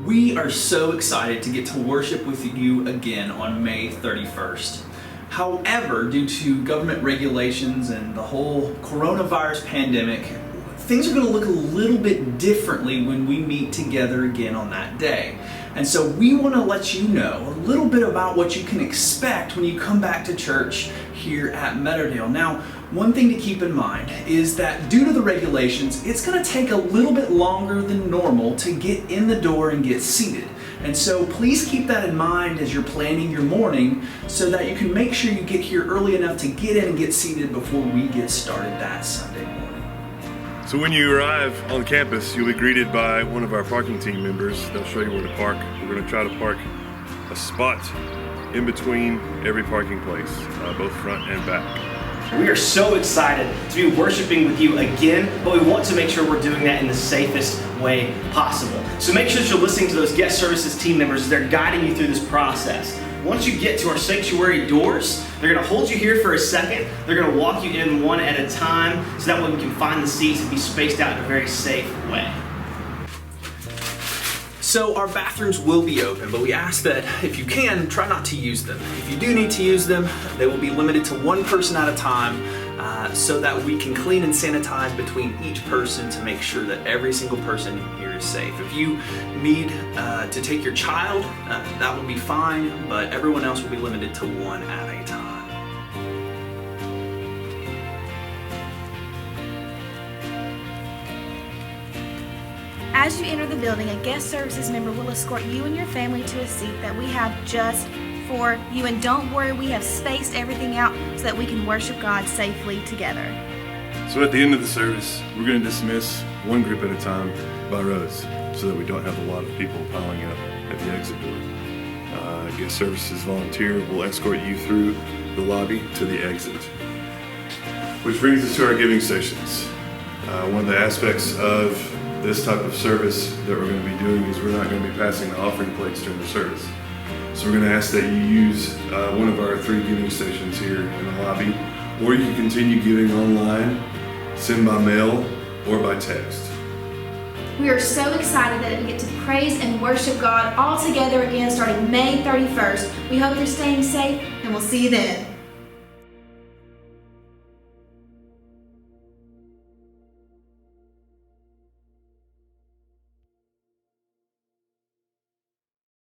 We are so excited to get to worship with you again on May 31st. However, due to government regulations and the whole coronavirus pandemic, things are going to look a little bit differently when we meet together again on that day. And so we want to let you know a little bit about what you can expect when you come back to church here at Meadowdale. Now, one thing to keep in mind is that due to the regulations, it's going to take a little bit longer than normal to get in the door and get seated. And so please keep that in mind as you're planning your morning so that you can make sure you get here early enough to get in and get seated before we get started that Sunday morning. So when you arrive on campus, you'll be greeted by one of our parking team members. They'll show you where to park. We're going to try to park a spot in between every parking place, both front and back. We are so excited to be worshiping with you again, but we want to make sure we're doing that in the safest way possible. So make sure that you're listening to those guest services team members as they're guiding you through this process. Once you get to our sanctuary doors, they're going to hold you here for a second. They're going to walk you in one at a time so that way we can find the seats and be spaced out in a very safe way. So our bathrooms will be open, but we ask that if you can, try not to use them. If you do need to use them, they will be limited to one person at a time so that we can clean and sanitize between each person to make sure that every single person here is safe. If you need to take your child, that will be fine, but everyone else will be limited to one at a time. As you enter the building, a guest services member will escort you and your family to a seat that we have just for you. And don't worry, we have spaced everything out so that we can worship God safely together. So at the end of the service, we're going to dismiss one group at a time by rows so that we don't have a lot of people piling up at the exit door. Guest services volunteer will escort you through the lobby to the exit. Which brings us to our giving stations. One of the aspects of this type of service that we're going to be doing is we're not going to be passing the offering plates during the service. So we're going to ask that you use one of our 3 giving stations here in the lobby, or you can continue giving online, send by mail, or by text. We are so excited that we get to praise and worship God all together again starting May 31st. We hope you're staying safe, and we'll see you then.